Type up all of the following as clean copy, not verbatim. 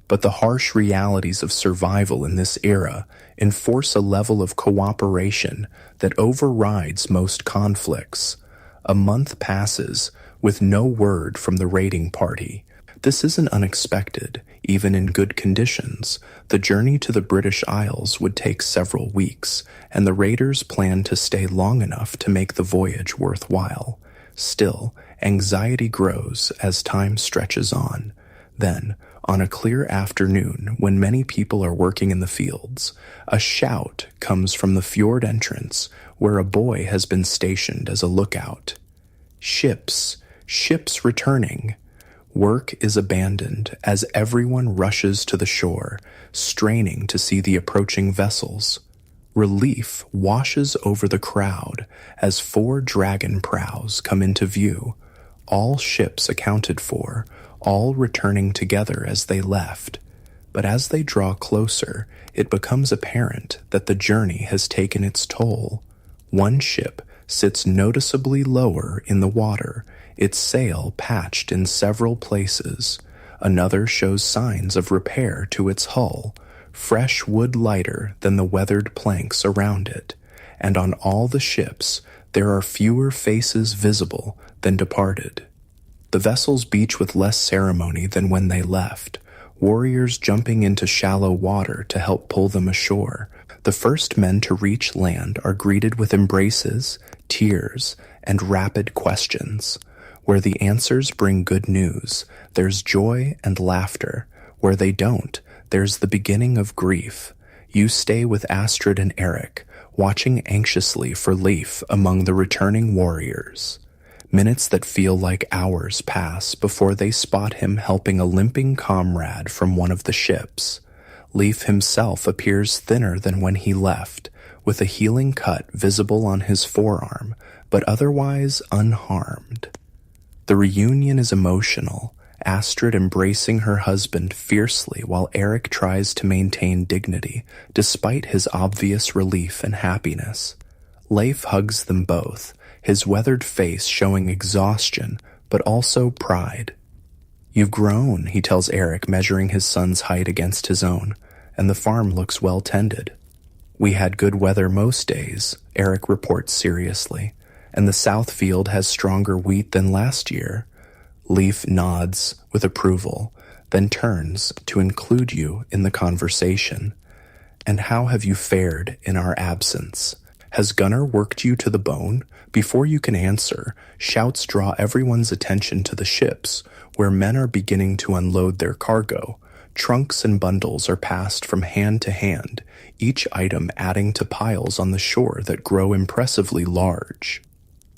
But the harsh realities of survival in this era enforce a level of cooperation that overrides most conflicts. A month passes with no word from the raiding party. This isn't unexpected, even in good conditions. The journey to the British Isles would take several weeks, and the raiders planned to stay long enough to make the voyage worthwhile. Still, anxiety grows as time stretches on. Then, on a clear afternoon when many people are working in the fields, a shout comes from the fjord entrance where a boy has been stationed as a lookout. Ships! Ships returning! Work is abandoned as everyone rushes to the shore, straining to see the approaching vessels. Relief washes over the crowd as 4 dragon prows come into view, all ships accounted for, all returning together as they left. But as they draw closer, it becomes apparent that the journey has taken its toll. One ship sits noticeably lower in the water, its sail patched in several places. Another shows signs of repair to its hull, fresh wood lighter than the weathered planks around it, and on all the ships there are fewer faces visible than departed. The vessels beach with less ceremony than when they left, warriors jumping into shallow water to help pull them ashore. The first men to reach land are greeted with embraces, tears, and rapid questions. Where the answers bring good news, there's joy and laughter. Where they don't, there's the beginning of grief. You stay with Astrid and Eric, watching anxiously for Leif among the returning warriors. Minutes that feel like hours pass before they spot him helping a limping comrade from one of the ships. Leif himself appears thinner than when he left, with a healing cut visible on his forearm, but otherwise unharmed. The reunion is emotional, Astrid embracing her husband fiercely while Eric tries to maintain dignity, despite his obvious relief and happiness. Leif hugs them both, his weathered face showing exhaustion, but also pride. "You've grown," he tells Eric, measuring his son's height against his own, "and the farm looks well tended." "We had good weather most days," Eric reports seriously, "and the south field has stronger wheat than last year." Leif nods with approval, then turns to include you in the conversation. "And how have you fared in our absence? Has Gunnar worked you to the bone?" Before you can answer, shouts draw everyone's attention to the ships, where men are beginning to unload their cargo. Trunks and bundles are passed from hand to hand, each item adding to piles on the shore that grow impressively large.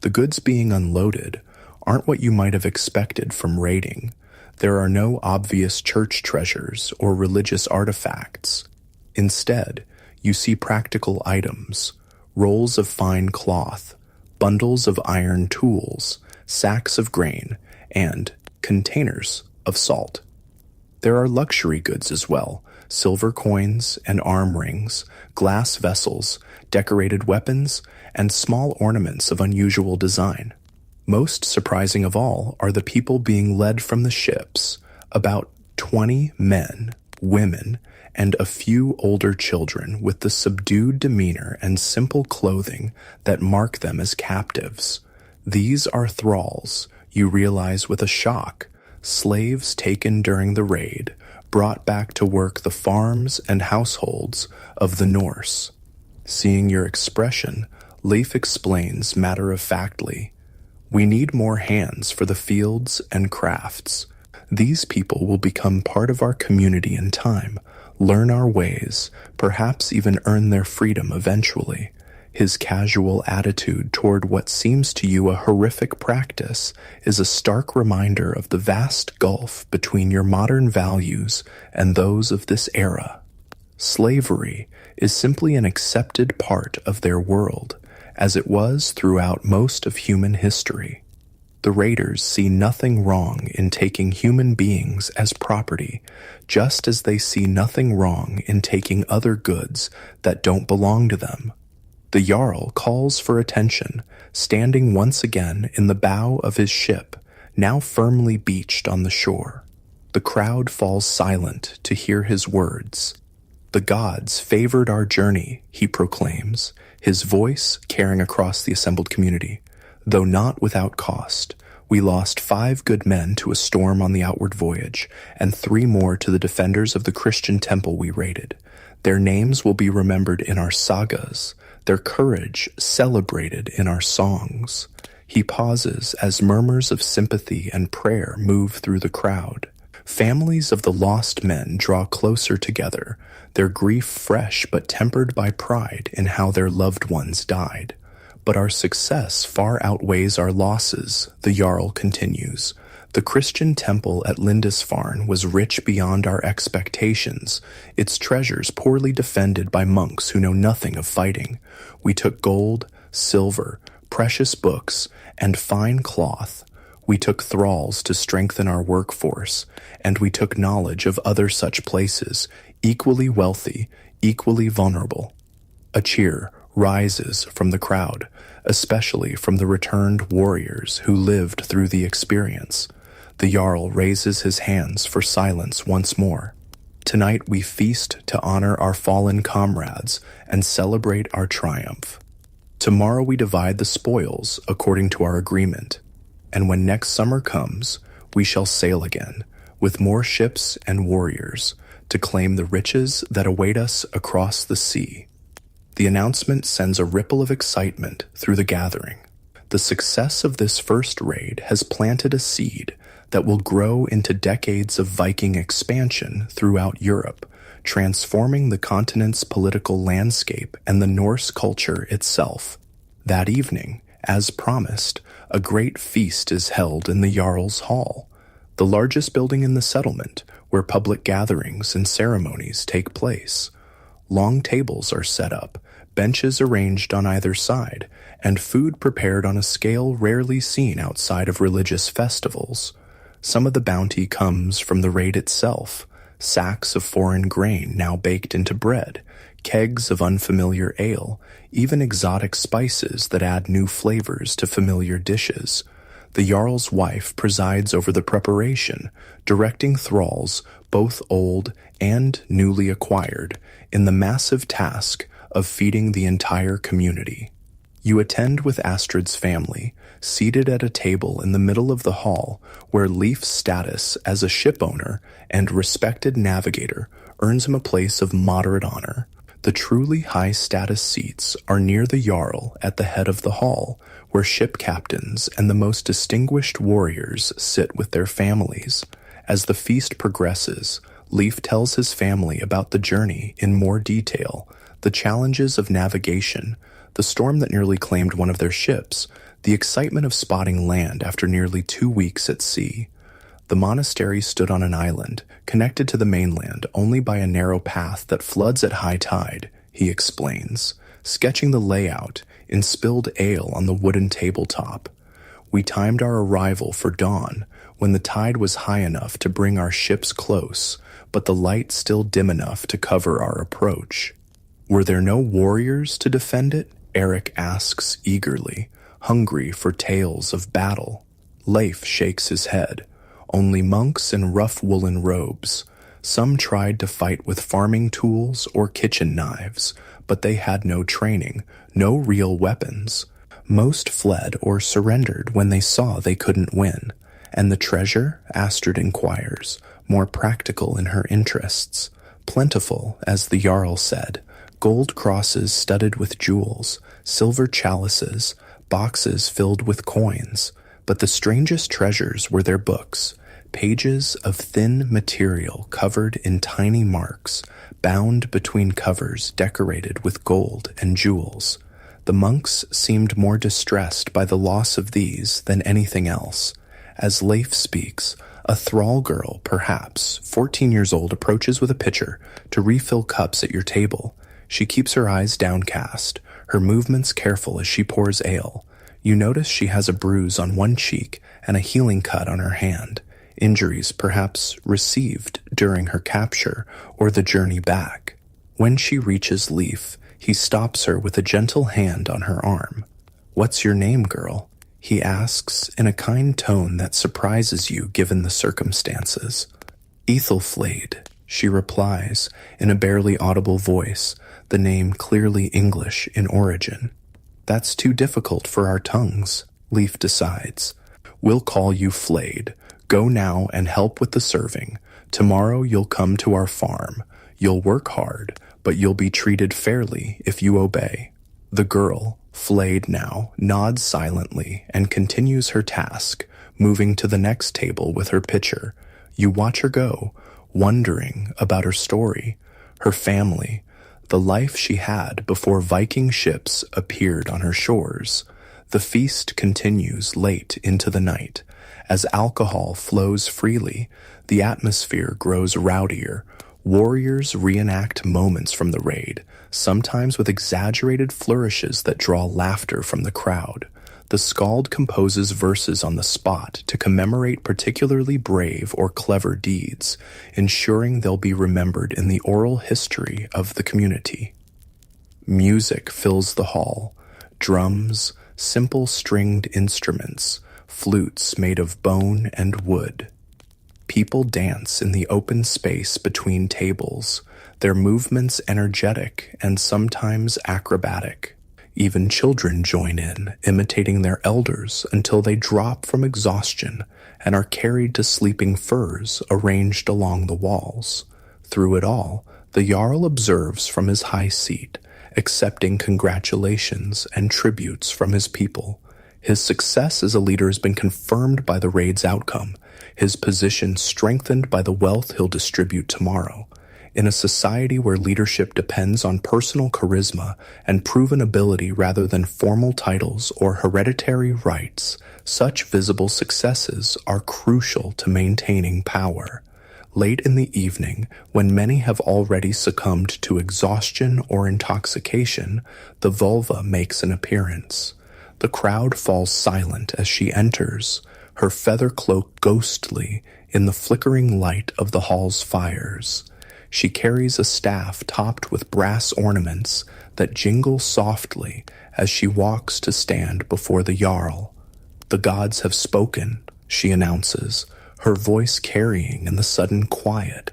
The goods being unloaded aren't what you might have expected from raiding. There are no obvious church treasures or religious artifacts. Instead, you see practical items, rolls of fine cloth, bundles of iron tools, sacks of grain, and containers of salt. There are luxury goods as well, silver coins and arm rings, glass vessels, decorated weapons, and small ornaments of unusual design. Most surprising of all are the people being led from the ships, about 20 men, women, and a few older children with the subdued demeanor and simple clothing that mark them as captives. These are thralls, you realize with a shock, slaves taken during the raid, brought back to work the farms and households of the Norse. Seeing your expression, Leif explains matter-of-factly, "We need more hands for the fields and crafts. These people will become part of our community in time, learn our ways, perhaps even earn their freedom eventually." His casual attitude toward what seems to you a horrific practice is a stark reminder of the vast gulf between your modern values and those of this era. Slavery is simply an accepted part of their world, as it was throughout most of human history. The raiders see nothing wrong in taking human beings as property, just as they see nothing wrong in taking other goods that don't belong to them. The Jarl calls for attention, standing once again in the bow of his ship, now firmly beached on the shore. The crowd falls silent to hear his words. The gods favored our journey, he proclaims, his voice carrying across the assembled community. Though not without cost, we lost 5 good men to a storm on the outward voyage, and 3 more to the defenders of the Christian temple we raided. Their names will be remembered in our sagas, their courage celebrated in our songs. He pauses as murmurs of sympathy and prayer move through the crowd. Families of the lost men draw closer together, their grief fresh but tempered by pride in how their loved ones died. But our success far outweighs our losses, the Jarl continues. The Christian temple at Lindisfarne was rich beyond our expectations, its treasures poorly defended by monks who know nothing of fighting. We took gold, silver, precious books, and fine cloth. We took thralls to strengthen our workforce, and we took knowledge of other such places, equally wealthy, equally vulnerable. A cheer rises from the crowd, especially from the returned warriors who lived through the experience. The Jarl raises his hands for silence once more. Tonight we feast to honor our fallen comrades and celebrate our triumph. Tomorrow we divide the spoils according to our agreement, and when next summer comes, we shall sail again, with more ships and warriors, to claim the riches that await us across the sea. The announcement sends a ripple of excitement through the gathering. The success of this first raid has planted a seed that will grow into decades of Viking expansion throughout Europe, transforming the continent's political landscape and the Norse culture itself. That evening, as promised, a great feast is held in the Jarl's Hall, the largest building in the settlement where public gatherings and ceremonies take place. Long tables are set up, benches arranged on either side, and food prepared on a scale rarely seen outside of religious festivals. Some of the bounty comes from the raid itself, sacks of foreign grain now baked into bread, kegs of unfamiliar ale, even exotic spices that add new flavors to familiar dishes. The Jarl's wife presides over the preparation, directing thralls, both old and newly acquired, in the massive task of feeding the entire community. You attend with Astrid's family, seated at a table in the middle of the hall where Leif's status as a shipowner and respected navigator earns him a place of moderate honor. The truly high-status seats are near the Jarl at the head of the hall, where ship captains and the most distinguished warriors sit with their families. As the feast progresses, Leif tells his family about the journey in more detail, the challenges of navigation, the storm that nearly claimed one of their ships, the excitement of spotting land after nearly 2 weeks at sea. The monastery stood on an island, connected to the mainland only by a narrow path that floods at high tide, he explains, sketching the layout in spilled ale on the wooden tabletop. We timed our arrival for dawn, when the tide was high enough to bring our ships close, but the light still dim enough to cover our approach. Were there no warriors to defend it? Eric asks eagerly, hungry for tales of battle. Leif shakes his head. Only monks in rough woolen robes. Some tried to fight with farming tools or kitchen knives, but they had no training, no real weapons. Most fled or surrendered when they saw they couldn't win. And the treasure, Astrid inquires, more practical in her interests. Plentiful, as the Jarl said, gold crosses studded with jewels, silver chalices, boxes filled with coins. But the strangest treasures were their books, pages of thin material covered in tiny marks, bound between covers decorated with gold and jewels. The monks seemed more distressed by the loss of these than anything else. As Leif speaks, a thrall girl, perhaps 14 years old, approaches with a pitcher to refill cups at your table. She keeps her eyes downcast, her movements careful as she pours ale. You notice she has a bruise on one cheek and a healing cut on her hand, injuries perhaps received during her capture or the journey back. When she reaches Leif, he stops her with a gentle hand on her arm. "What's your name, girl?" he asks in a kind tone that surprises you given the circumstances. Ethelflaed, she replies in a barely audible voice, the name clearly English in origin. That's too difficult for our tongues, Leaf decides. We'll call you Flayed. Go now and help with the serving. Tomorrow you'll come to our farm. You'll work hard, but you'll be treated fairly if you obey. The girl, Flayed now, nods silently and continues her task, moving to the next table with her pitcher. You watch her go, wondering about her story, her family, the life she had before Viking ships appeared on her shores. The feast continues late into the night. As alcohol flows freely, the atmosphere grows rowdier. Warriors reenact moments from the raid, sometimes with exaggerated flourishes that draw laughter from the crowd. The skald composes verses on the spot to commemorate particularly brave or clever deeds, ensuring they'll be remembered in the oral history of the community. Music fills the hall. Drums, simple stringed instruments, flutes made of bone and wood. People dance in the open space between tables, their movements energetic and sometimes acrobatic. Even children join in, imitating their elders until they drop from exhaustion and are carried to sleeping furs arranged along the walls. Through it all, the Jarl observes from his high seat, accepting congratulations and tributes from his people. His success as a leader has been confirmed by the raid's outcome, his position strengthened by the wealth he'll distribute tomorrow. In a society where leadership depends on personal charisma and proven ability rather than formal titles or hereditary rights, such visible successes are crucial to maintaining power. Late in the evening, when many have already succumbed to exhaustion or intoxication, the vulva makes an appearance. The crowd falls silent as she enters, her feather cloak ghostly in the flickering light of the hall's fires. She carries a staff topped with brass ornaments that jingle softly as she walks to stand before the Jarl. The gods have spoken, she announces, her voice carrying in the sudden quiet.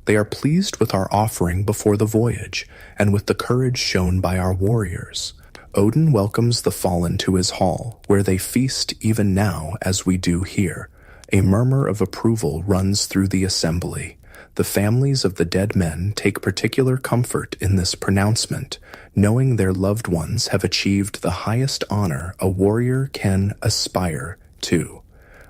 They are pleased with our offering before the voyage and with the courage shown by our warriors. Odin welcomes the fallen to his hall, where they feast even now as we do here. A murmur of approval runs through the assembly. The families of the dead men take particular comfort in this pronouncement, knowing their loved ones have achieved the highest honor a warrior can aspire to.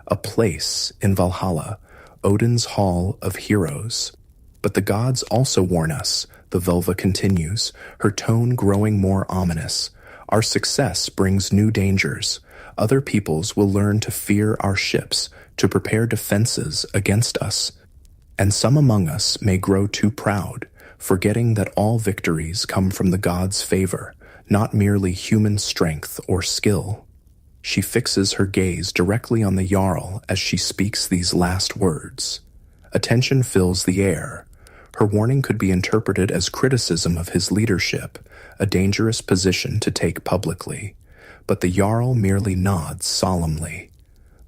A place in Valhalla, Odin's Hall of Heroes. But the gods also warn us, the vulva continues, her tone growing more ominous. Our success brings new dangers. Other peoples will learn to fear our ships, to prepare defenses against us. And some among us may grow too proud, forgetting that all victories come from the gods' favor, not merely human strength or skill. She fixes her gaze directly on the Jarl as she speaks these last words. Attention fills the air. Her warning could be interpreted as criticism of his leadership, a dangerous position to take publicly. But the Jarl merely nods solemnly.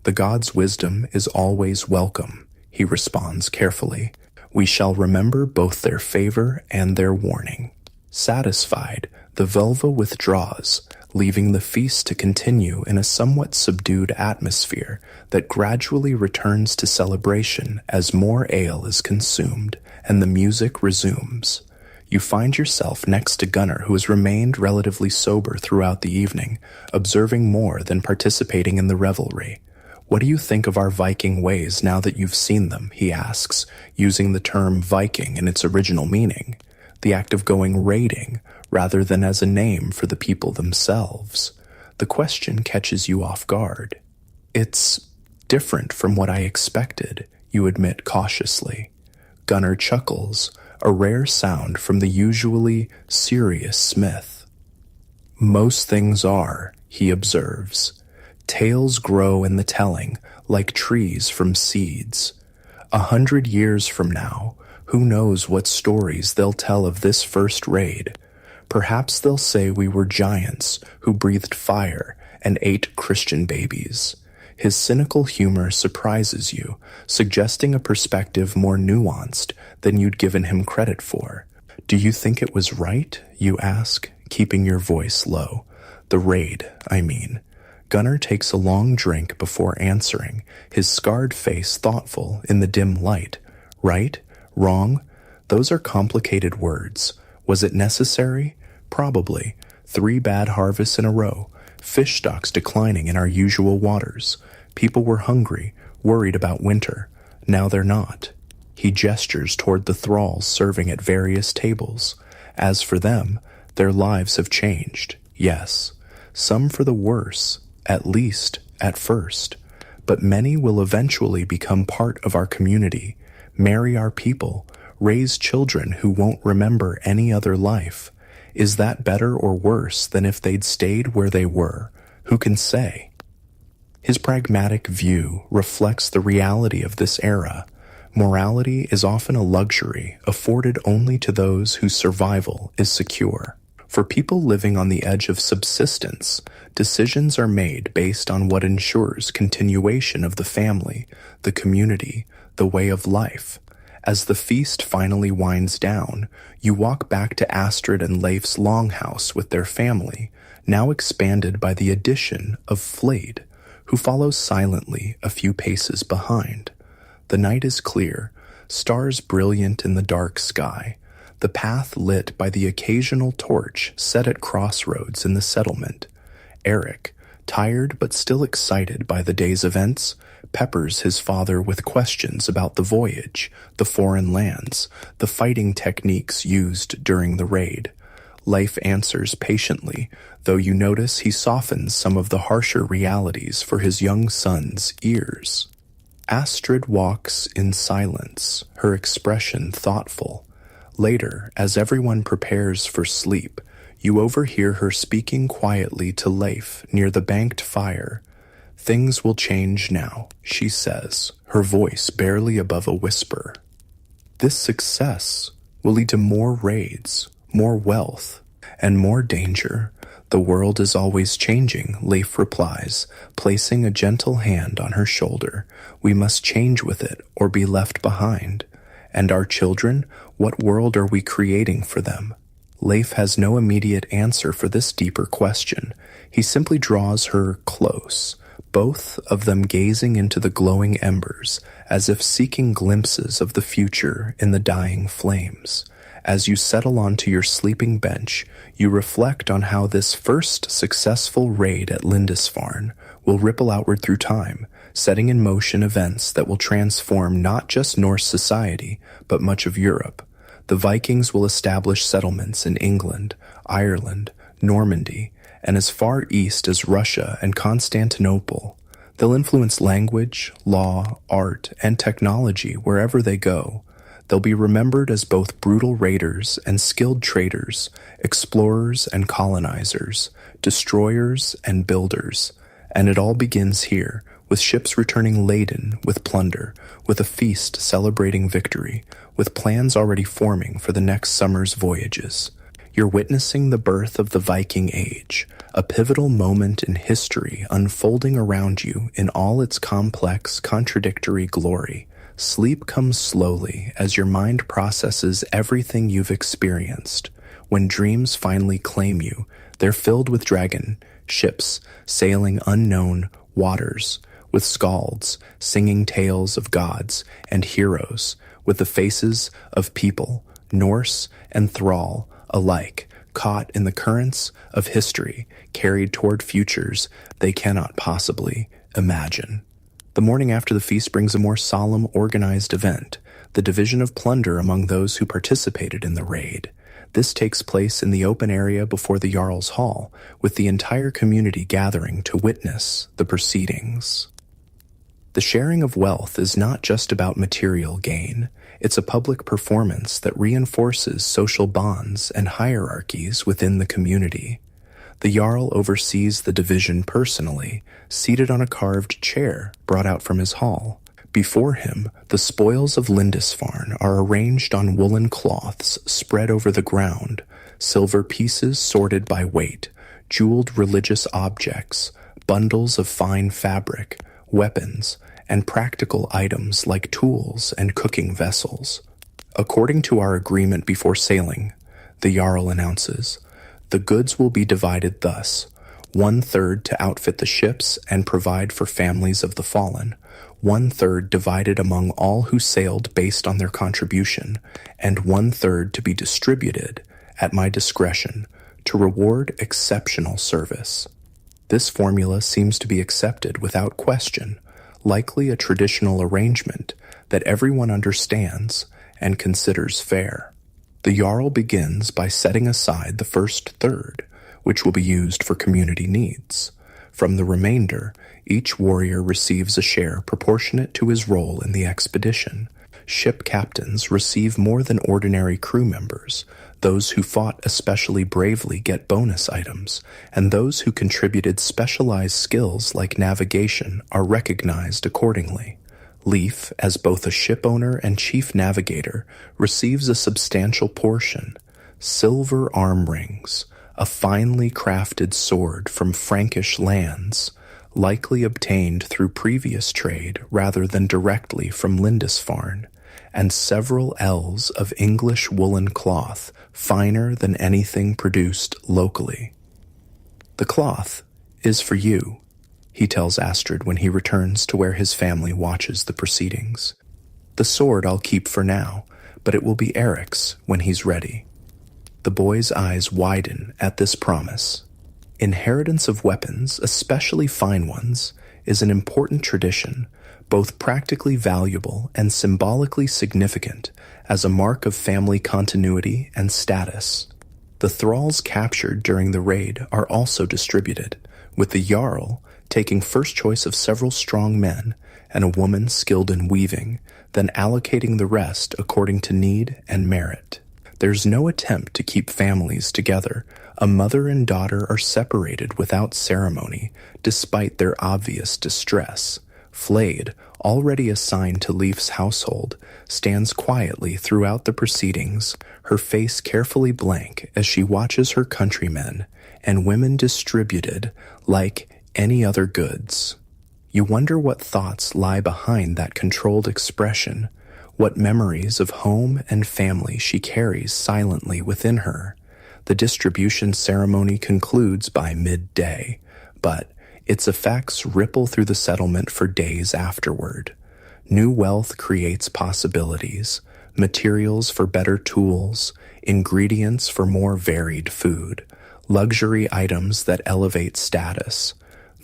The god's wisdom is always welcome, he responds carefully. We shall remember both their favor and their warning. Satisfied, the vulva withdraws, leaving the feast to continue in a somewhat subdued atmosphere that gradually returns to celebration as more ale is consumed and the music resumes. You find yourself next to Gunnar, who has remained relatively sober throughout the evening, observing more than participating in the revelry. What do you think of our Viking ways now that you've seen them, he asks, using the term Viking in its original meaning, the act of going raiding, rather than as a name for the people themselves. The question catches you off guard. It's different from what I expected, you admit cautiously. Gunnar chuckles, a rare sound from the usually serious Smith. Most things are, he observes. Tales grow in the telling, like trees from seeds. 100 years from now, who knows what stories they'll tell of this first raid. Perhaps they'll say we were giants who breathed fire and ate Christian babies. His cynical humor surprises you, suggesting a perspective more nuanced than you'd given him credit for. "Do you think it was right?" you ask, keeping your voice low. "The raid, I mean." Gunnar takes a long drink before answering, his scarred face thoughtful in the dim light. "Right? Wrong? Those are complicated words. Was it necessary? Probably. 3 bad harvests in a row. Fish stocks declining in our usual waters. People were hungry, worried about winter. Now they're not." He gestures toward the thralls serving at various tables. As for them, their lives have changed, yes. Some for the worse, at least at first. But many will eventually become part of our community, marry our people, raise children who won't remember any other life. Is that better or worse than if they'd stayed where they were? Who can say? His pragmatic view reflects the reality of this era. Morality is often a luxury afforded only to those whose survival is secure. For people living on the edge of subsistence, decisions are made based on what ensures continuation of the family, the community, the way of life. As the feast finally winds down, you walk back to Astrid and Leif's longhouse with their family, now expanded by the addition of Flade, who follows silently a few paces behind. The night is clear, stars brilliant in the dark sky, the path lit by the occasional torch set at crossroads in the settlement. Eric, tired but still excited by the day's events, peppers his father with questions about the voyage, the foreign lands, the fighting techniques used during the raid. Leif answers patiently, though you notice he softens some of the harsher realities for his young son's ears. Astrid walks in silence, her expression thoughtful. Later, as everyone prepares for sleep, you overhear her speaking quietly to Leif near the banked fire. "Things will change now," she says, her voice barely above a whisper. "This success will lead to more raids, more wealth, and more danger. The world is always changing," Leif replies, placing a gentle hand on her shoulder. "We must change with it or be left behind. And our children, what world are we creating for them?" Leif has no immediate answer for this deeper question. He simply draws her close, both of them gazing into the glowing embers, as if seeking glimpses of the future in the dying flames. As you settle onto your sleeping bench, you reflect on how this first successful raid at Lindisfarne will ripple outward through time, setting in motion events that will transform not just Norse society, but much of Europe. The Vikings will establish settlements in England, Ireland, Normandy, and as far east as Russia and Constantinople. They'll influence language, law, art, and technology wherever they go. They'll be remembered as both brutal raiders and skilled traders, explorers and colonizers, destroyers and builders. And it all begins here, with ships returning laden with plunder, with a feast celebrating victory, with plans already forming for the next summer's voyages. You're witnessing the birth of the Viking Age, a pivotal moment in history unfolding around you in all its complex, contradictory glory. Sleep comes slowly as your mind processes everything you've experienced. When dreams finally claim you, they're filled with dragon ships sailing unknown waters, with skalds singing tales of gods and heroes, with the faces of people, Norse and thrall alike, caught in the currents of history, carried toward futures they cannot possibly imagine. The morning after the feast brings a more solemn, organized event, the division of plunder among those who participated in the raid. This takes place in the open area before the Jarl's Hall, with the entire community gathering to witness the proceedings. The sharing of wealth is not just about material gain. It's a public performance that reinforces social bonds and hierarchies within the community. The Jarl oversees the division personally, seated on a carved chair brought out from his hall. Before him, the spoils of Lindisfarne are arranged on woolen cloths spread over the ground, silver pieces sorted by weight, jeweled religious objects, bundles of fine fabric, weapons, and practical items like tools and cooking vessels. According to our agreement before sailing, the Jarl announces, the goods will be divided thus: 1/3 to outfit the ships and provide for families of the fallen, 1/3 divided among all who sailed based on their contribution, and 1/3 to be distributed, at my discretion, to reward exceptional service. This formula seems to be accepted without question, likely a traditional arrangement that everyone understands and considers fair. The Jarl begins by setting aside the first third, which will be used for community needs. From the remainder, each warrior receives a share proportionate to his role in the expedition. Ship captains receive more than ordinary crew members. Those who fought especially bravely get bonus items, and those who contributed specialized skills like navigation are recognized accordingly. Leif, as both a ship owner and chief navigator, receives a substantial portion: silver arm rings, a finely crafted sword from Frankish lands, likely obtained through previous trade rather than directly from Lindisfarne, and several ells of English woolen cloth, finer than anything produced locally. The cloth is for you, he tells Astrid when he returns to where his family watches the proceedings. The sword I'll keep for now, but it will be Eric's when he's ready. The boy's eyes widen at this promise. Inheritance of weapons, especially fine ones, is an important tradition, both practically valuable and symbolically significant as a mark of family continuity and status. The thralls captured during the raid are also distributed, with the Jarl taking first choice of several strong men and a woman skilled in weaving, then allocating the rest according to need and merit. There's no attempt to keep families together. A mother and daughter are separated without ceremony, despite their obvious distress. Flade, already assigned to Leif's household, stands quietly throughout the proceedings, her face carefully blank as she watches her countrymen and women distributed like any other goods. You wonder what thoughts lie behind that controlled expression, what memories of home and family she carries silently within her. The distribution ceremony concludes by midday, but its effects ripple through the settlement for days afterward. New wealth creates possibilities, materials for better tools, ingredients for more varied food, luxury items that elevate status.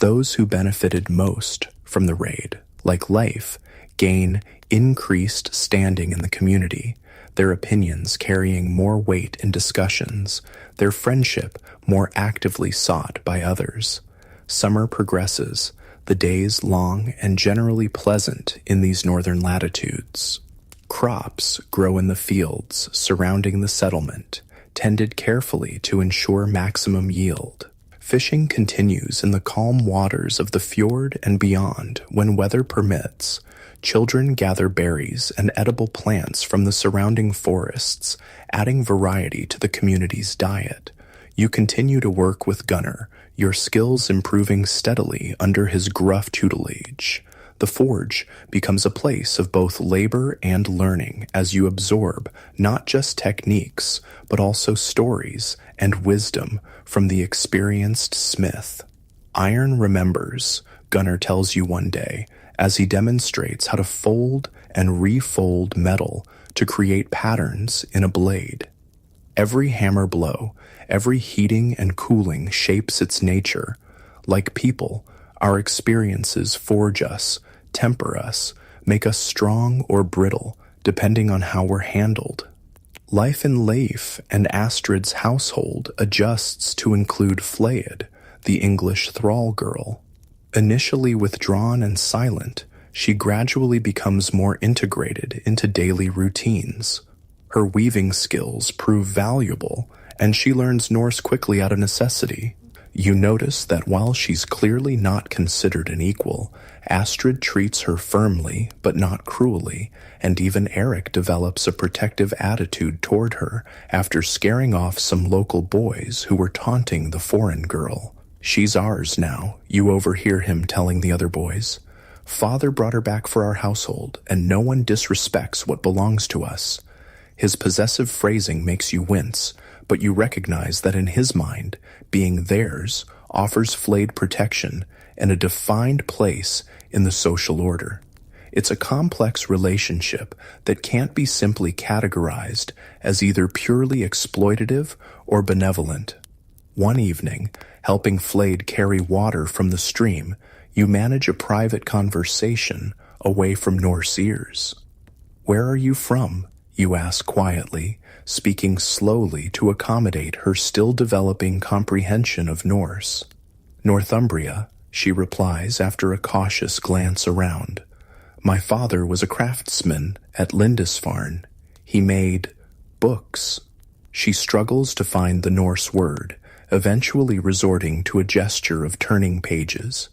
Those who benefited most from the raid, like Leif, gain increased standing in the community, their opinions carrying more weight in discussions, their friendship more actively sought by others. Summer progresses, the days long and generally pleasant in these northern latitudes. Crops grow in the fields surrounding the settlement, tended carefully to ensure maximum yield. Fishing continues in the calm waters of the fjord and beyond when weather permits. Children gather berries and edible plants from the surrounding forests, adding variety to the community's diet. You continue to work with Gunnar, your skills improving steadily under his gruff tutelage. The forge becomes a place of both labor and learning as you absorb not just techniques, but also stories and wisdom from the experienced smith. Iron remembers, Gunnar tells you one day, as he demonstrates how to fold and refold metal to create patterns in a blade. Every hammer blow, every heating and cooling shapes its nature. Like people, our experiences forge us, temper us, make us strong or brittle, depending on how we're handled. Life in Leif and Astrid's household adjusts to include Flayed, the English thrall girl. Initially withdrawn and silent, she gradually becomes more integrated into daily routines. Her weaving skills prove valuable, and she learns Norse quickly out of necessity. You notice that while she's clearly not considered an equal, Astrid treats her firmly but not cruelly, and even Eric develops a protective attitude toward her after scaring off some local boys who were taunting the foreign girl. "She's ours now," you overhear him telling the other boys. Father brought her back for our household, and no one disrespects what belongs to us. His possessive phrasing makes you wince, but you recognize that in his mind, being theirs offers flayed protection and a defined place in the social order. It's a complex relationship that can't be simply categorized as either purely exploitative or benevolent. One evening, helping Flayed carry water from the stream, you manage a private conversation away from Norse ears. "Where are you from?" you ask quietly, speaking slowly to accommodate her still developing comprehension of Norse. "Northumbria," she replies after a cautious glance around. "My father was a craftsman at Lindisfarne. He made books." She struggles to find the Norse word, eventually resorting to a gesture of turning pages.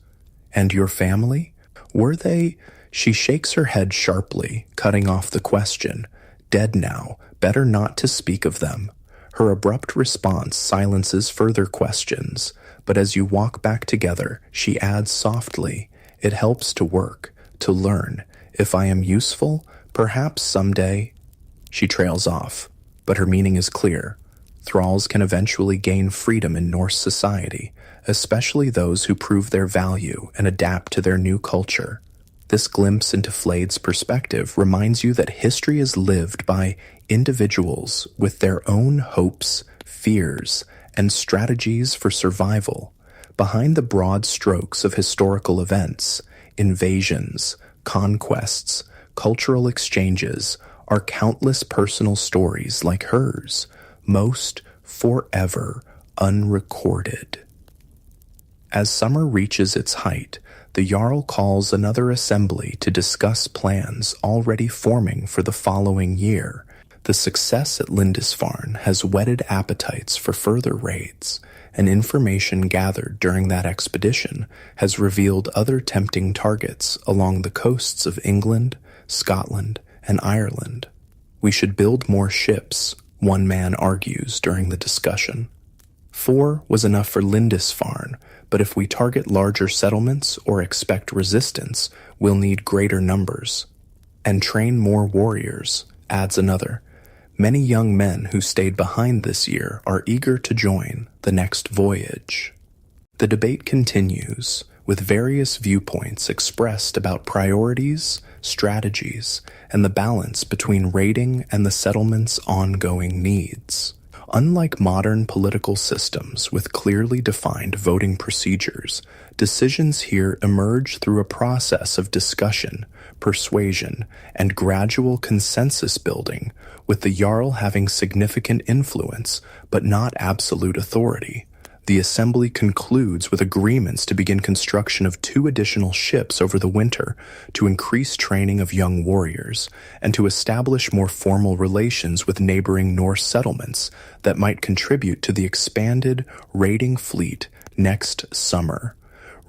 "And your family? Were they—" She shakes her head sharply, cutting off the question. "Dead now, better not to speak of them." Her abrupt response silences further questions, but as you walk back together, she adds softly, "It helps to work, to learn. If I am useful, perhaps someday—" She trails off, but her meaning is clear. Thralls can eventually gain freedom in Norse society, especially those who prove their value and adapt to their new culture. This glimpse into Flayed's perspective reminds you that history is lived by individuals with their own hopes, fears, and strategies for survival. Behind the broad strokes of historical events, invasions, conquests, cultural exchanges, are countless personal stories like hers, most forever unrecorded. As summer reaches its height, the Jarl calls another assembly to discuss plans already forming for the following year. The success at Lindisfarne has whetted appetites for further raids, and information gathered during that expedition has revealed other tempting targets along the coasts of England, Scotland, and Ireland. "We should build more ships," one man argues during the discussion. 4 was enough for Lindisfarne, but if we target larger settlements or expect resistance, we'll need greater numbers. "And train more warriors," adds another. Many young men who stayed behind this year are eager to join the next voyage. The debate continues, with various viewpoints expressed about priorities, strategies, and the balance between raiding and the settlement's ongoing needs. Unlike modern political systems with clearly defined voting procedures, decisions here emerge through a process of discussion, persuasion, and gradual consensus building, with the Jarl having significant influence but not absolute authority. The assembly concludes with agreements to begin construction of 2 additional ships over the winter to increase training of young warriors and to establish more formal relations with neighboring Norse settlements that might contribute to the expanded raiding fleet next summer.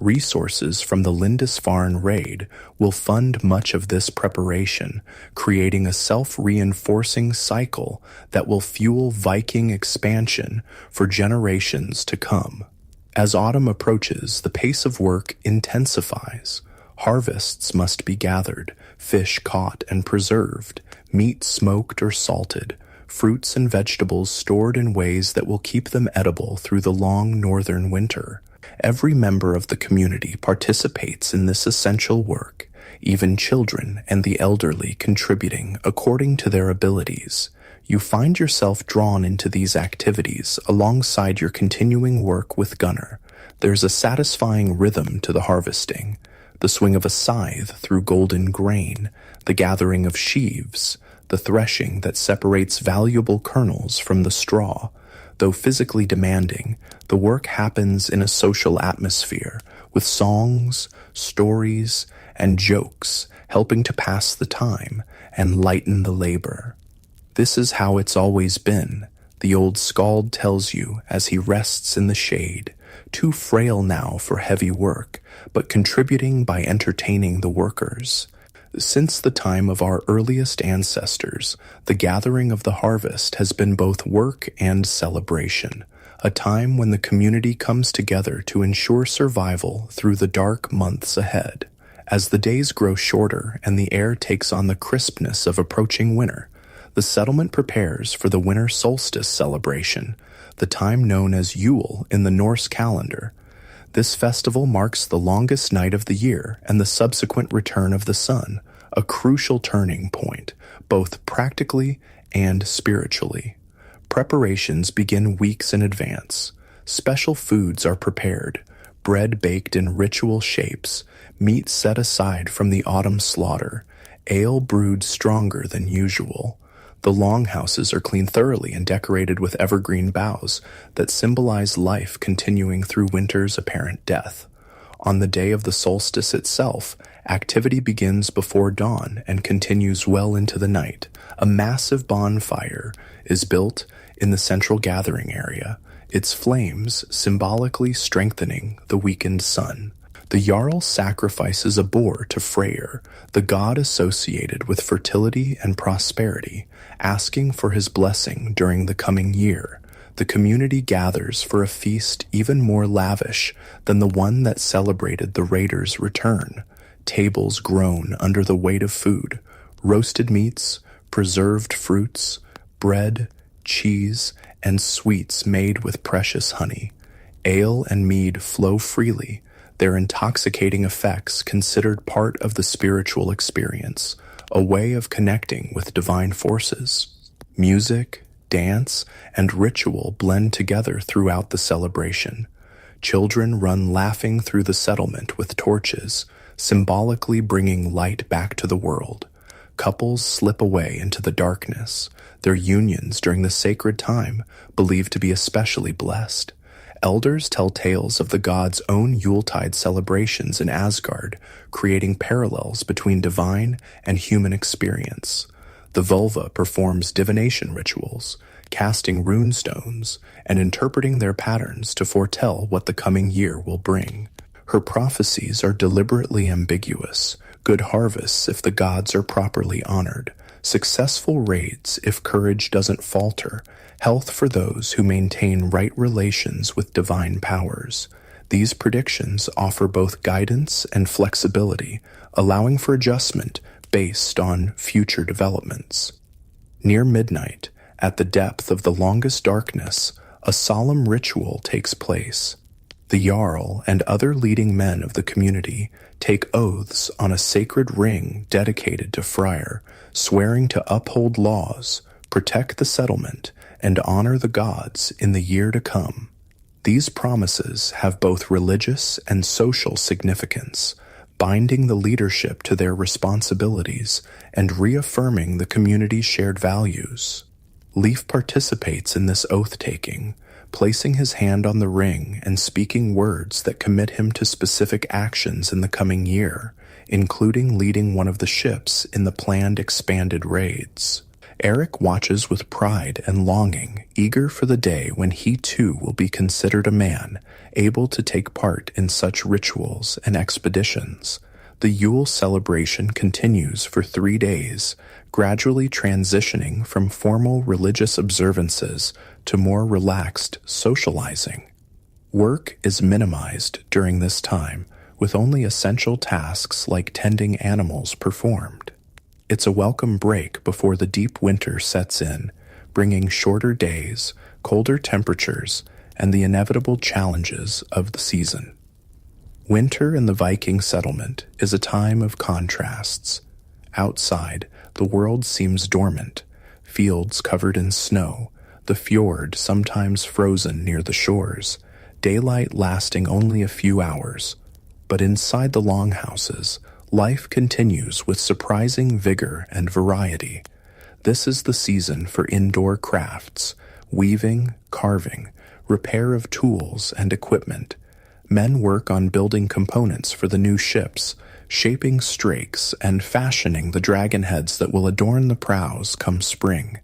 Resources from the Lindisfarne raid will fund much of this preparation, creating a self-reinforcing cycle that will fuel Viking expansion for generations to come. As autumn approaches, the pace of work intensifies. Harvests must be gathered, fish caught and preserved, meat smoked or salted, fruits and vegetables stored in ways that will keep them edible through the long northern winter. Every member of the community participates in this essential work, even children and the elderly contributing according to their abilities. You find yourself drawn into these activities alongside your continuing work with Gunnar. There's a satisfying rhythm to the harvesting, the swing of a scythe through golden grain, the gathering of sheaves, the threshing that separates valuable kernels from the straw. Though physically demanding, the work happens in a social atmosphere, with songs, stories, and jokes helping to pass the time and lighten the labor. "This is how it's always been," the old skald tells you as he rests in the shade, too frail now for heavy work, but contributing by entertaining the workers. Since the time of our earliest ancestors, the gathering of the harvest has been both work and celebration, a time when the community comes together to ensure survival through the dark months ahead. As the days grow shorter and the air takes on the crispness of approaching winter, the settlement prepares for the winter solstice celebration, the time known as Yule in the Norse calendar. This festival marks the longest night of the year and the subsequent return of the sun, a crucial turning point, both practically and spiritually. Preparations begin weeks in advance. Special foods are prepared, bread baked in ritual shapes, meat set aside from the autumn slaughter, ale brewed stronger than usual. The longhouses are cleaned thoroughly and decorated with evergreen boughs that symbolize life continuing through winter's apparent death. On the day of the solstice itself, activity begins before dawn and continues well into the night. A massive bonfire is built in the central gathering area, its flames symbolically strengthening the weakened sun. The Jarl sacrifices a boar to Freyr, the god associated with fertility and prosperity, asking for his blessing during the coming year. The community gathers for a feast even more lavish than the one that celebrated the raiders' return. Tables groan under the weight of food, roasted meats, preserved fruits, bread, cheese, and sweets made with precious honey. Ale and mead flow freely, their intoxicating effects considered part of the spiritual experience, a way of connecting with divine forces. Music, dance, and ritual blend together throughout the celebration. Children run laughing through the settlement with torches, symbolically bringing light back to the world. Couples slip away into the darkness, their unions during the sacred time believed to be especially blessed. Elders tell tales of the gods' own Yuletide celebrations in Asgard, creating parallels between divine and human experience. The vulva performs divination rituals, casting rune stones and interpreting their patterns to foretell what the coming year will bring. Her prophecies are deliberately ambiguous: good harvests if the gods are properly honored, successful raids if courage doesn't falter, health for those who maintain right relations with divine powers. These predictions offer both guidance and flexibility, allowing for adjustment based on future developments. Near midnight, at the depth of the longest darkness, a solemn ritual takes place. The Jarl and other leading men of the community take oaths on a sacred ring dedicated to Freyr, swearing to uphold laws, protect the settlement, and honor the gods in the year to come. These promises have both religious and social significance, binding the leadership to their responsibilities and reaffirming the community's shared values. Leif participates in this oath-taking, placing his hand on the ring and speaking words that commit him to specific actions in the coming year, including leading one of the ships in the planned expanded raids. Eric watches with pride and longing, eager for the day when he too will be considered a man, able to take part in such rituals and expeditions. The Yule celebration continues for 3 days, gradually transitioning from formal religious observances to more relaxed socializing. Work is minimized during this time, with only essential tasks like tending animals performed. It's a welcome break before the deep winter sets in, bringing shorter days, colder temperatures, and the inevitable challenges of the season. Winter in the Viking settlement is a time of contrasts. Outside, the world seems dormant, fields covered in snow, the fjord sometimes frozen near the shores, daylight lasting only a few hours. But inside the longhouses, life continues with surprising vigor and variety. This is the season for indoor crafts, weaving, carving, repair of tools and equipment. Men work on building components for the new ships, shaping strakes and fashioning the dragon heads that will adorn the prows come spring.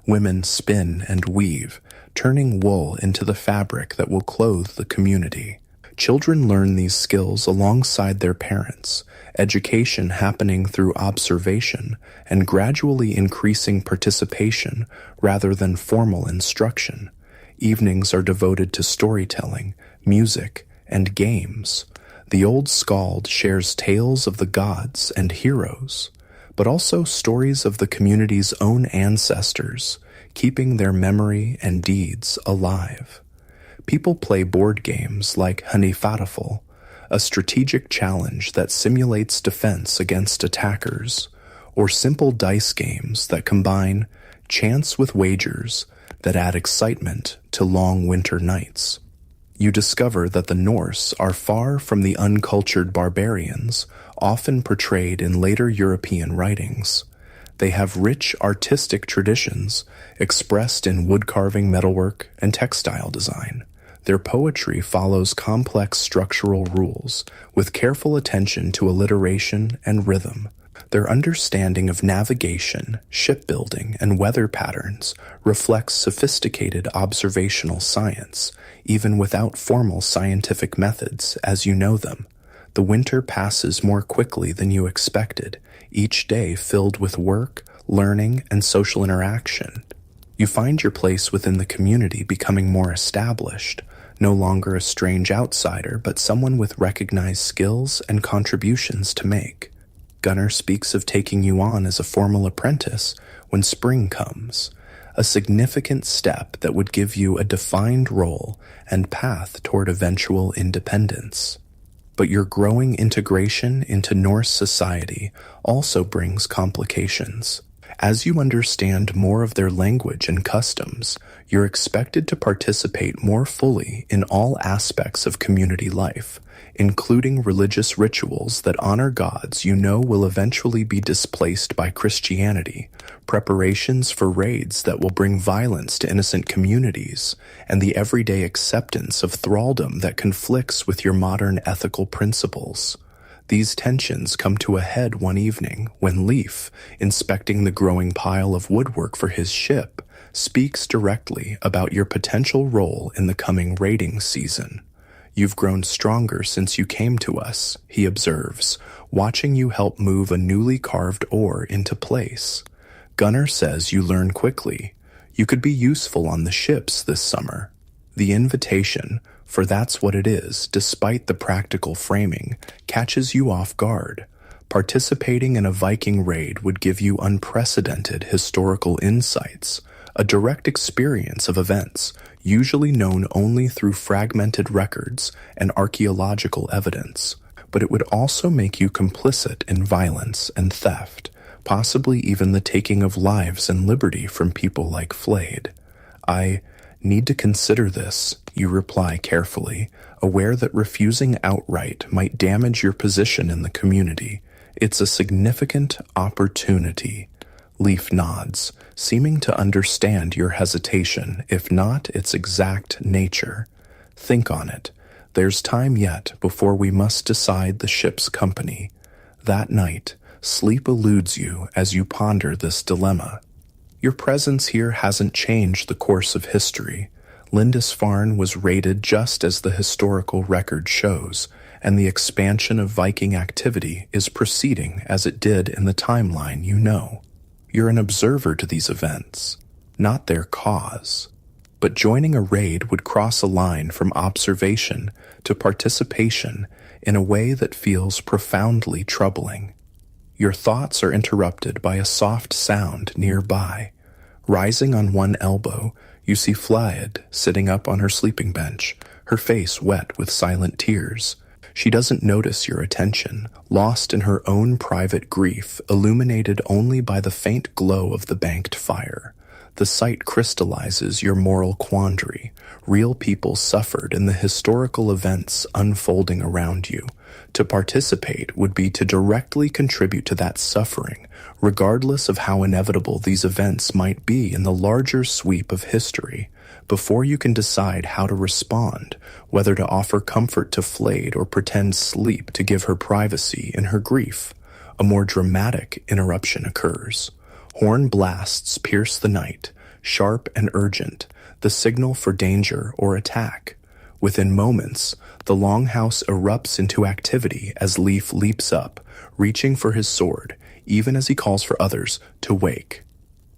Women spin and weave, turning wool into the fabric that will clothe the community. Children learn these skills alongside their parents, education happening through observation and gradually increasing participation rather than formal instruction. Evenings are devoted to storytelling, music, and games. The old skald shares tales of the gods and heroes, but also stories of the community's own ancestors, keeping their memory and deeds alive. People play board games like Hanifatafel, a strategic challenge that simulates defense against attackers, or simple dice games that combine chance with wagers that add excitement to long winter nights. You discover that the Norse are far from the uncultured barbarians often portrayed in later European writings. They have rich artistic traditions expressed in woodcarving, metalwork, and textile design. Their poetry follows complex structural rules with careful attention to alliteration and rhythm. Their understanding of navigation, shipbuilding, and weather patterns reflects sophisticated observational science, even without formal scientific methods as you know them. The winter passes more quickly than you expected, each day filled with work, learning, and social interaction. You find your place within the community becoming more established, no longer a strange outsider, but someone with recognized skills and contributions to make. Gunnar speaks of taking you on as a formal apprentice when spring comes, a significant step that would give you a defined role and path toward eventual independence. But your growing integration into Norse society also brings complications. As you understand more of their language and customs, you're expected to participate more fully in all aspects of community life, including religious rituals that honor gods you know will eventually be displaced by Christianity, preparations for raids that will bring violence to innocent communities, and the everyday acceptance of thraldom that conflicts with your modern ethical principles. These tensions come to a head one evening when Leif, inspecting the growing pile of woodwork for his ship, speaks directly about your potential role in the coming raiding season. "You've grown stronger since you came to us," he observes, watching you help move a newly carved oar into place. Gunnar says you learn quickly. You could be useful on the ships this summer. The invitation, for that's what it is, despite the practical framing, catches you off guard. Participating in a Viking raid would give you unprecedented historical insights, a direct experience of events, usually known only through fragmented records and archaeological evidence. But it would also make you complicit in violence and theft, possibly even the taking of lives and liberty from people like Flade. "I need to consider this," you reply carefully, aware that refusing outright might damage your position in the community. "It's a significant opportunity." Leif nods, seeming to understand your hesitation, if not its exact nature. "Think on it. There's time yet before we must decide the ship's company." That night, sleep eludes you as you ponder this dilemma. Your presence here hasn't changed the course of history. Lindisfarne was raided just as the historical record shows, and the expansion of Viking activity is proceeding as it did in the timeline you know. You're an observer to these events, not their cause. But joining a raid would cross a line from observation to participation in a way that feels profoundly troubling. Your thoughts are interrupted by a soft sound nearby. Rising on one elbow, you see Flaed sitting up on her sleeping bench, her face wet with silent tears. She doesn't notice your attention, lost in her own private grief, illuminated only by the faint glow of the banked fire. The sight crystallizes your moral quandary. Real people suffered in the historical events unfolding around you. To participate would be to directly contribute to that suffering, regardless of how inevitable these events might be in the larger sweep of history. Before you can decide how to respond, whether to offer comfort to Flade or pretend sleep to give her privacy in her grief, a more dramatic interruption occurs. Horn blasts pierce the night, sharp and urgent, the signal for danger or attack. Within moments, the longhouse erupts into activity as Leif leaps up, reaching for his sword, even as he calls for others to wake.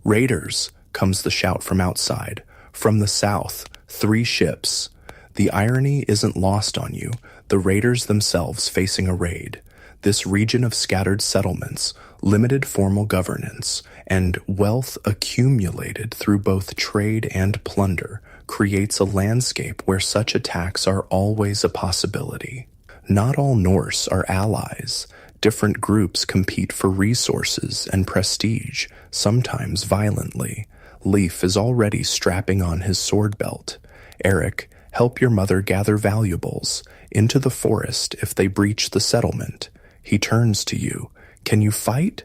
"Raiders!" comes the shout from outside. From the south, 3 ships. The irony isn't lost on you, the raiders themselves facing a raid. This region of scattered settlements, limited formal governance, and wealth accumulated through both trade and plunder creates a landscape where such attacks are always a possibility. Not all Norse are allies. Different groups compete for resources and prestige, sometimes violently. Leif is already strapping on his sword belt. Eric, help your mother gather valuables into the forest if they breach the settlement. He turns to you. Can you fight?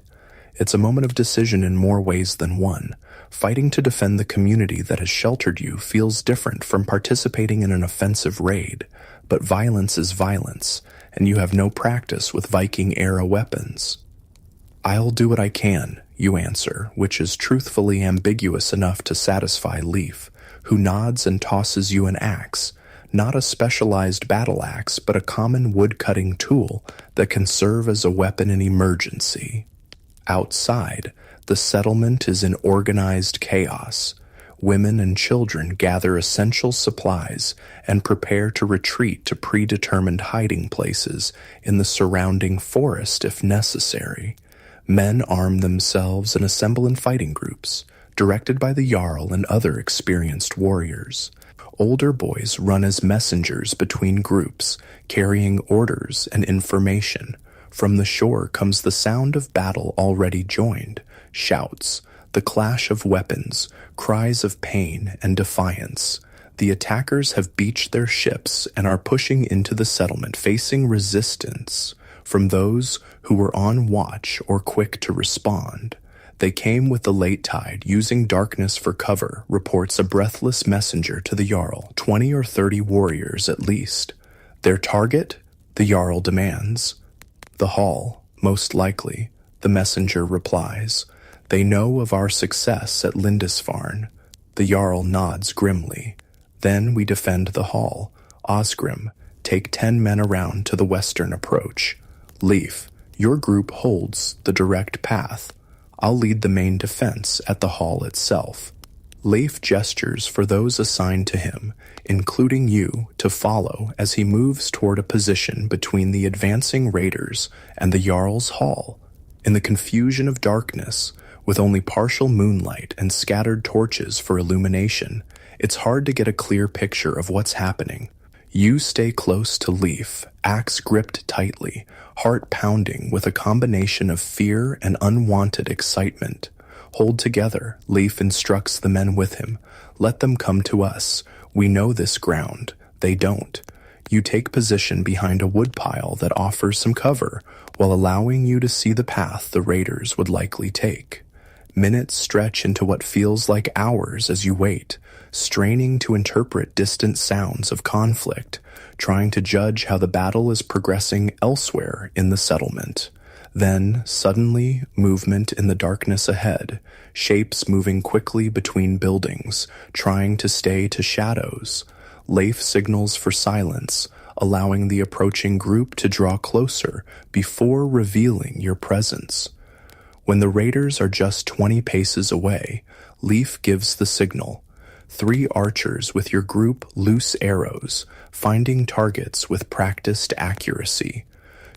It's a moment of decision in more ways than one. Fighting to defend the community that has sheltered you feels different from participating in an offensive raid, but violence is violence, and you have no practice with Viking-era weapons. I'll do what I can, you answer, which is truthfully ambiguous enough to satisfy Leif, who nods and tosses you an axe, not a specialized battle axe, but a common wood-cutting tool that can serve as a weapon in emergency. Outside, the settlement is in organized chaos. Women and children gather essential supplies and prepare to retreat to predetermined hiding places in the surrounding forest if necessary. Men arm themselves and assemble in fighting groups, directed by the Jarl and other experienced warriors. Older boys run as messengers between groups, carrying orders and information. From the shore comes the sound of battle already joined, shouts, the clash of weapons, cries of pain and defiance. The attackers have beached their ships and are pushing into the settlement, facing resistance from those who were on watch or quick to respond. They came with the late tide, using darkness for cover, reports a breathless messenger to the Jarl, 20 or 30 warriors at least. Their target? The Jarl demands. The hall, most likely, the messenger replies. They know of our success at Lindisfarne. The Jarl nods grimly. Then we defend the hall. Osgrim, take 10 men around to the western approach. Leif, your group holds the direct path. I'll lead the main defense at the hall itself. Leif gestures for those assigned to him, including you, to follow as he moves toward a position between the advancing raiders and the Jarl's hall. In the confusion of darkness, with only partial moonlight and scattered torches for illumination, it's hard to get a clear picture of what's happening. You stay close to Leif, axe gripped tightly, heart pounding with a combination of fear and unwanted excitement. Hold together, Leif instructs the men with him. Let them come to us. We know this ground. They don't. You take position behind a woodpile that offers some cover, while allowing you to see the path the raiders would likely take. Minutes stretch into what feels like hours as you wait, straining to interpret distant sounds of conflict, trying to judge how the battle is progressing elsewhere in the settlement. Then, suddenly, movement in the darkness ahead, shapes moving quickly between buildings, trying to stay to shadows. Leif signals for silence, allowing the approaching group to draw closer before revealing your presence. When the raiders are just 20 paces away, Leif gives the signal. 3 archers with your group loose arrows, finding targets with practiced accuracy.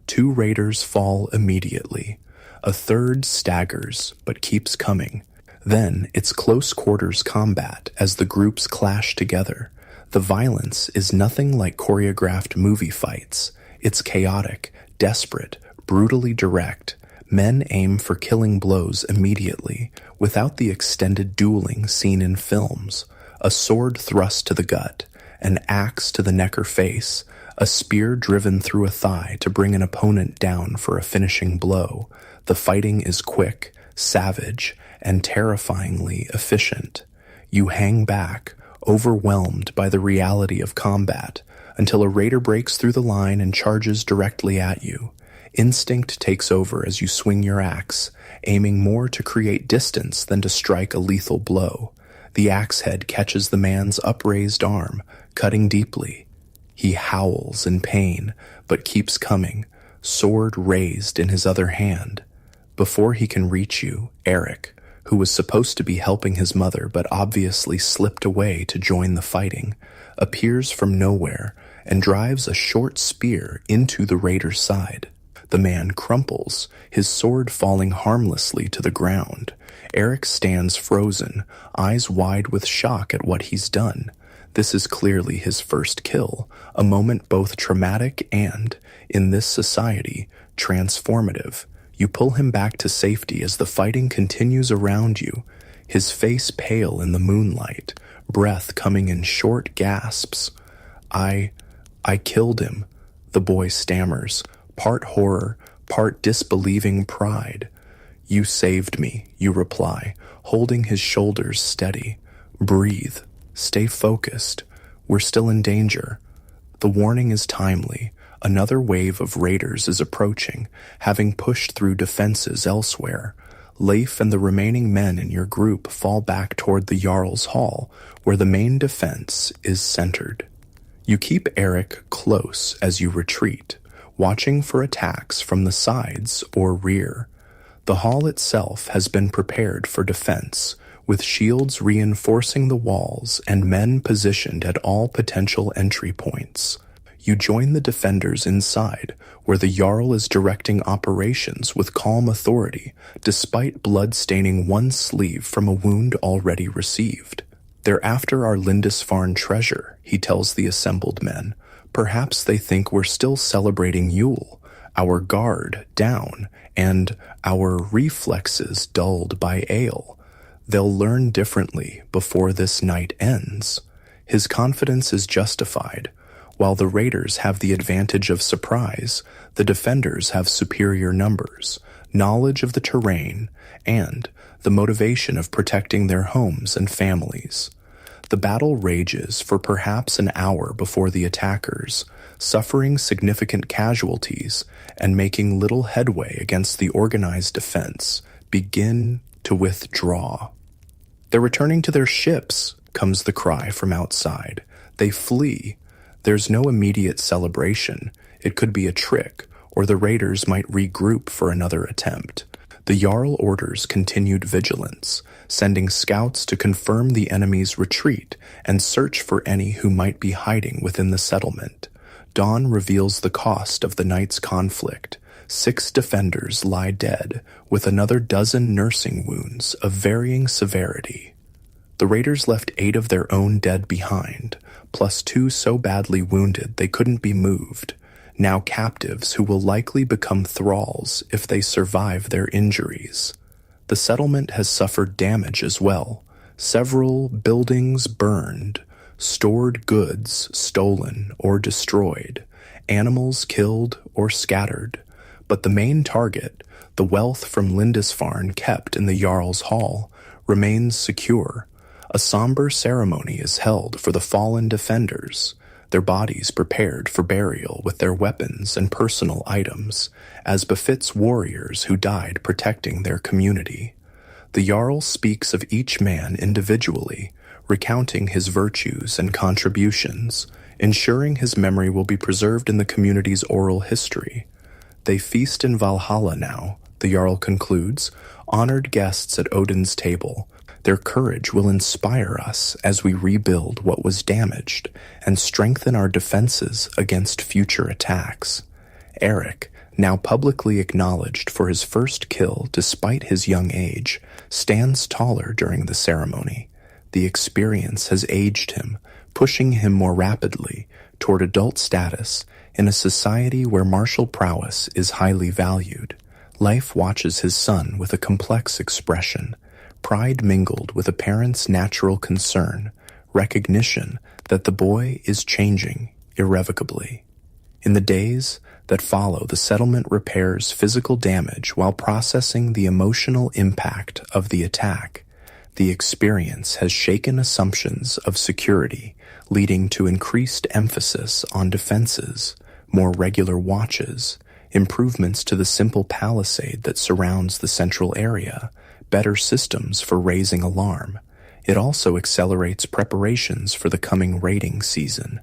2 raiders fall immediately. A third staggers, but keeps coming. Then it's close quarters combat as the groups clash together. The violence is nothing like choreographed movie fights. It's chaotic, desperate, brutally direct. Men aim for killing blows immediately, without the extended dueling seen in films. A sword thrust to the gut, an axe to the neck or face, a spear driven through a thigh to bring an opponent down for a finishing blow. The fighting is quick, savage, and terrifyingly efficient. You hang back, overwhelmed by the reality of combat, until a raider breaks through the line and charges directly at you. Instinct takes over as you swing your axe, aiming more to create distance than to strike a lethal blow. The axe head catches the man's upraised arm, cutting deeply. He howls in pain, but keeps coming, sword raised in his other hand. Before he can reach you, Eric, who was supposed to be helping his mother but obviously slipped away to join the fighting, appears from nowhere and drives a short spear into the raider's side. The man crumples, his sword falling harmlessly to the ground. Eric stands frozen, eyes wide with shock at what he's done. This is clearly his first kill, a moment both traumatic and, in this society, transformative. You pull him back to safety as the fighting continues around you, his face pale in the moonlight, breath coming in short gasps. I killed him," the boy stammers, part horror, part disbelieving pride. "You saved me," you reply, holding his shoulders steady. "Breathe. Stay focused. We're still in danger." The warning is timely. Another wave of raiders is approaching, having pushed through defenses elsewhere. Leif and the remaining men in your group fall back toward the Jarl's Hall, where the main defense is centered. You keep Eric close as you retreat, watching for attacks from the sides or rear. The hall itself has been prepared for defense, with shields reinforcing the walls and men positioned at all potential entry points. You join the defenders inside, where the Jarl is directing operations with calm authority, despite blood staining one sleeve from a wound already received. "They're after our Lindisfarne treasure," he tells the assembled men. "Perhaps they think we're still celebrating Yule, our guard down, and our reflexes dulled by ale. They'll learn differently before this night ends." His confidence is justified. While the raiders have the advantage of surprise, the defenders have superior numbers, knowledge of the terrain, and the motivation of protecting their homes and families. The battle rages for perhaps an hour before the attackers, suffering significant casualties and making little headway against the organized defense, begin to withdraw. "They're returning to their ships," comes the cry from outside. "They flee." There's no immediate celebration. It could be a trick, or the raiders might regroup for another attempt. The Jarl orders continued vigilance, sending scouts to confirm the enemy's retreat and search for any who might be hiding within the settlement. Dawn reveals the cost of the night's conflict. 6 defenders lie dead, with another dozen nursing wounds of varying severity. The raiders left 8 of their own dead behind, plus 2 so badly wounded they couldn't be moved, now captives who will likely become thralls if they survive their injuries. The settlement has suffered damage as well. Several buildings burned, stored goods stolen or destroyed, animals killed or scattered. But the main target, the wealth from Lindisfarne kept in the Jarl's Hall, remains secure. A somber ceremony is held for the fallen defenders, their bodies prepared for burial with their weapons and personal items, as befits warriors who died protecting their community. The Jarl speaks of each man individually, recounting his virtues and contributions, ensuring his memory will be preserved in the community's oral history. They feast in Valhalla now, the Jarl concludes, honored guests at Odin's table. Their courage will inspire us as we rebuild what was damaged and strengthen our defenses against future attacks. Eric, now publicly acknowledged for his first kill despite his young age, stands taller during the ceremony. The experience has aged him, pushing him more rapidly toward adult status in a society where martial prowess is highly valued. Leif watches his son with a complex expression, pride mingled with a parent's natural concern, recognition that the boy is changing irrevocably. In the days that follow, the settlement repairs physical damage while processing the emotional impact of the attack. The experience has shaken assumptions of security, leading to increased emphasis on defenses, more regular watches, improvements to the simple palisade that surrounds the central area, better systems for raising alarm. It also accelerates preparations for the coming raiding season.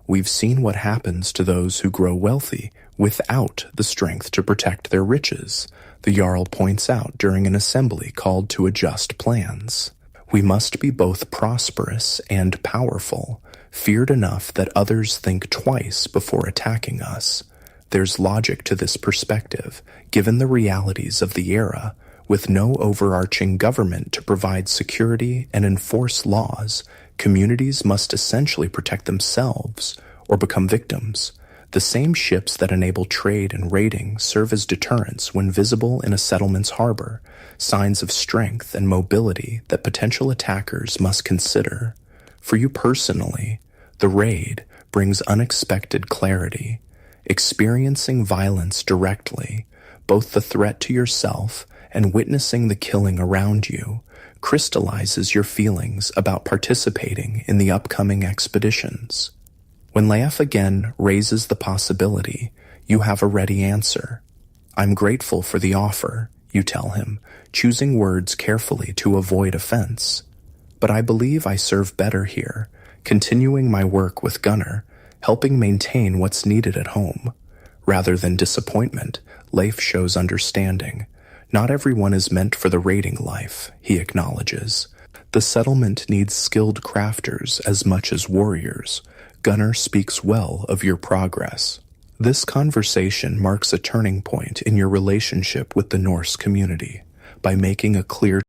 We've seen what happens to those who grow wealthy without the strength to protect their riches, the Jarl points out during an assembly called to adjust plans. We must be both prosperous and powerful, feared enough that others think twice before attacking us. There's logic to this perspective, given the realities of the era. With no overarching government to provide security and enforce laws, communities must essentially protect themselves or become victims. The same ships that enable trade and raiding serve as deterrents when visible in a settlement's harbor, signs of strength and mobility that potential attackers must consider. For you personally, the raid brings unexpected clarity. Experiencing violence directly, both the threat to yourself and witnessing the killing around you, crystallizes your feelings about participating in the upcoming expeditions. When Leif again raises the possibility, you have a ready answer. I'm grateful for the offer, you tell him, choosing words carefully to avoid offense. But I believe I serve better here, continuing my work with Gunnar, helping maintain what's needed at home. Rather than disappointment, Leif shows understanding. Not everyone is meant for the raiding life, he acknowledges. The settlement needs skilled crafters as much as warriors. Gunnar speaks well of your progress. This conversation marks a turning point in your relationship with the Norse community by making a clear